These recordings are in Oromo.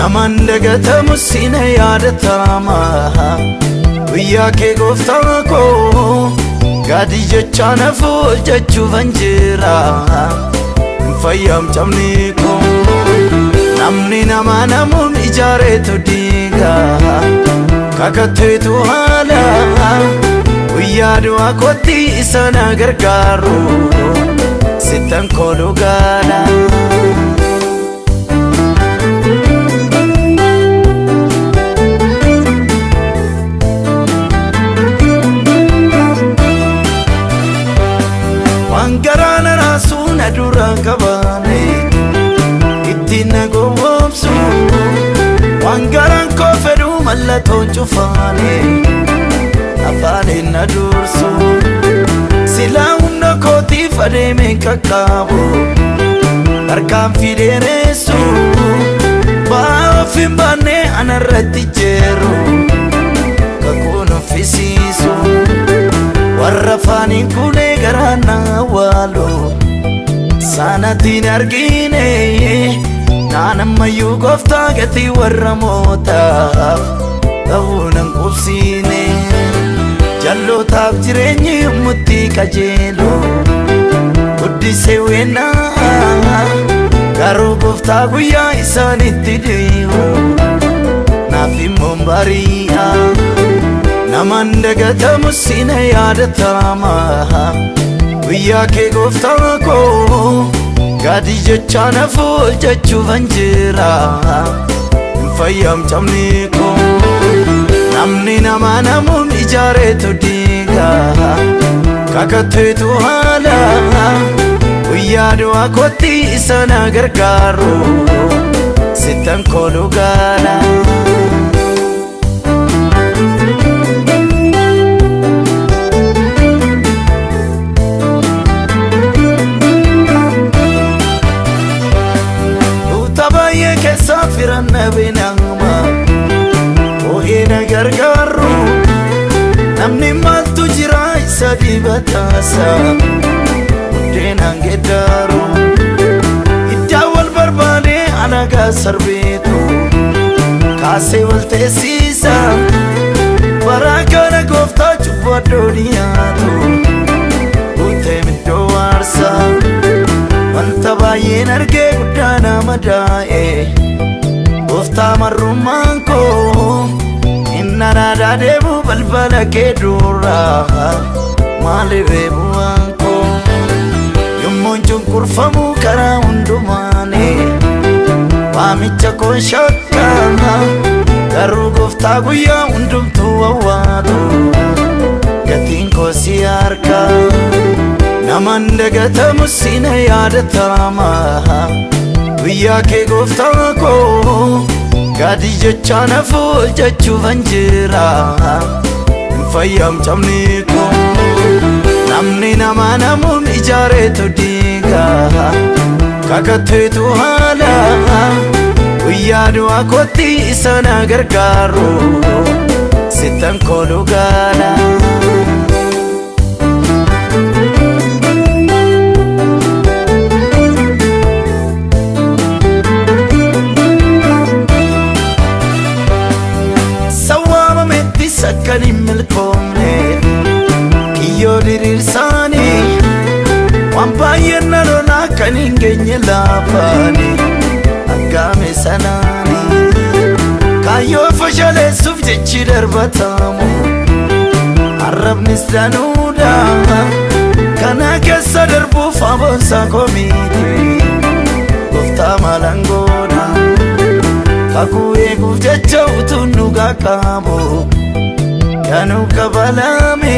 naman dagatamu sina yaadatama guyyaa kee gooftaa koo gaadii jecha nafuul jechuufan jira hin fayyamtamne koo namni nama namuun ijaareetu diiga kakatteetu haala guyyaa du'aa kootti isa na gargaaru sittan kooluu gaala. Wangaraana raasuu na dura qabaane ittiin na gowwoomsu wangaraan koo fedhuu mallattoon cufaane afaaniin na dursu silaa humna kootiif adeemeen qaqqaabu harkaan fideeressu ba'aa of hin baanne anarratti jeeru kakuun uffisiisu warra faaniin kunee garaan na awwaalu saanatiin argine naanammayyuu gooftaa gatii warra mootaaf ta'uu nan qubsiine jallootaaf jireenyi murtii qajeelu guddisee weennaa garuu gooftaa guyyaa isaanitti dhi'u naaf immoo bari'a naman dagatamu sina yaadatama guyyaa kee gooftaa koo gaadii jecha nafuul jechuufan jira hin fayyamtamne koo namni nama namuun ijaareetu diiga kakatteetu haala guyyaa du'aa kootti isa na gargaaru sittan kooluu gaala. Firanna benama oo'ee na gargaaru namni maaltu jira isa dibataasa buddeenaan geddaaru iddaa wal barbaade alagaa sarbeetu kaasee wal teessisa baraa kana gooftaa cubbuu addoo dhiyaatu guutee middoo waarsa wanta baay'een argee guddaa nama daa'e gooftaa marrummaan koo inna naadaa deemu balbala kee dura maaliif eebuwaan koo yommuun cunqurfamu karaa hundumaane waamicha koo shakka garuu gooftaa guyyaa hundumtuu awwaatu gatiin koo si harka naman dagatamu sina yaadatama guyyaa kee gooftaa koo gaadii jecha nafuul jechuufan jira hin fayyamtamne koo namni nama namuun ijaareetu diiga kakatteetu haala guyyaa du'aa kootti isa na gargaaru sittan kooluu gaala. Sakkan hin milkoomne kiyyoo diriirsaanii waan baay'een na lolaa kan hin geenye laafaanii aggaame sanaanii kaayyoo fashaleessuuf jechi darbatamu arrabnis danuudha kana keessa darbuuf aboonsaa komiiti gooftaa maalan goona kakuu eeguuf jecha utuun nu qaqqaabu kanu kabalame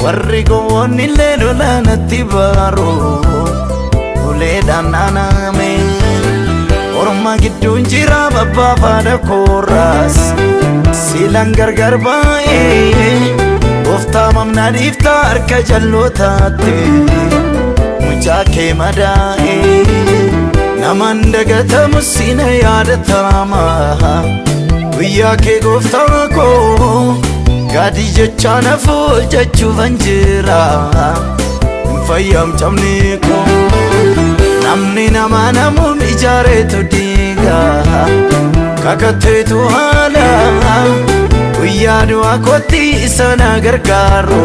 warri gowwoonni illee lolanatti baaru uleedhaan naaname orma gidduun jira babbaafaadha koorraas silan gargar baay'ee gooftaa mamnaa dhiiftaa harka jallootaatti mucaa kee madaa'ee naman dagatamu sina yaadatama guyyaa kee gooftaa koo gaadii jecha nafuul jechuufan jira hin fayyamtamne koo namni nama namuun ijaareetu diiga diiga kakatteetu haala guyyaa du'aa kootti isa na gargaaru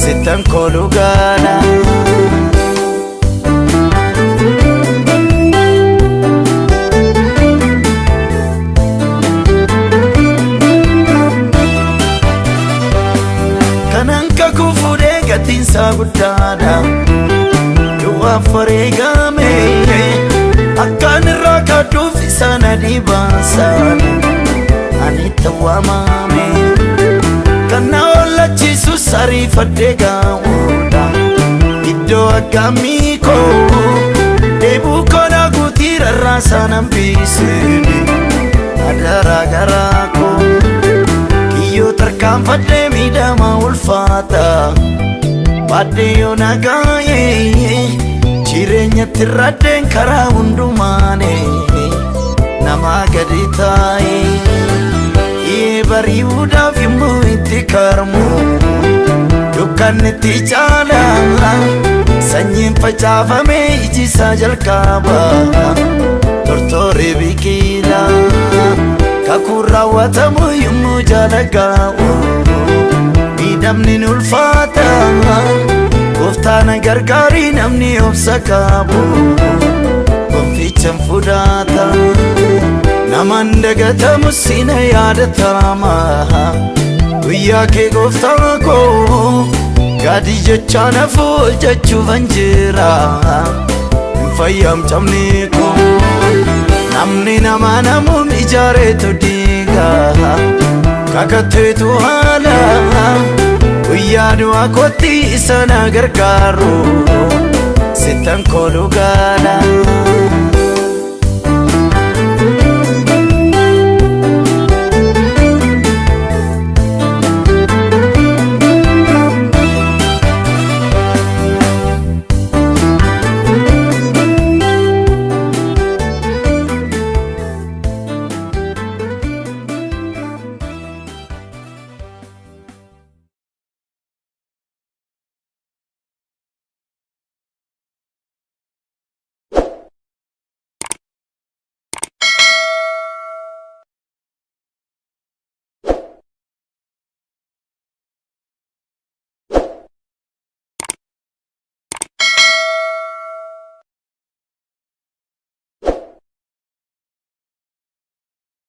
sittan koolu gaala. Kanan kakuu fuudhee gatiinsaa guddaadha du'aaf wareegame akkaan irraa kaadduuf isa na dhiibaasan ani tawwaamame kan na oolchiisus ariifadhee gaawudha iddoo aggaamii koo deebuu koona guutii rarraasaan hambisini adaraa garaa koo kiyyoo tarkaanfadhee miidhama ulfaata baadhee yoo nagaayee jireenyatti irraddeen karaa hundumaane nama gadi taa'ee bari'uudhaaf yommuu itti karmu dukkanni itti caala sanyiin facaafame ijisaa jalqaba tortoree biqila kakuun raawwatamu yommuu jaalagaa'u miidhamni ni ulfaata gooftaan gargaarii namni obsa qabu gonfichaan fudhata namaan dagatamu sina yaadatama guyyaa kee gooftaa koo gaadii jechaa nafu hojjechuufan jira hin fayyamcamne koo namni nama namuun ijaareetu diiga kakatteetu haala guyyaa du'aa kootti isa na gargaaru sittan koolu gaala.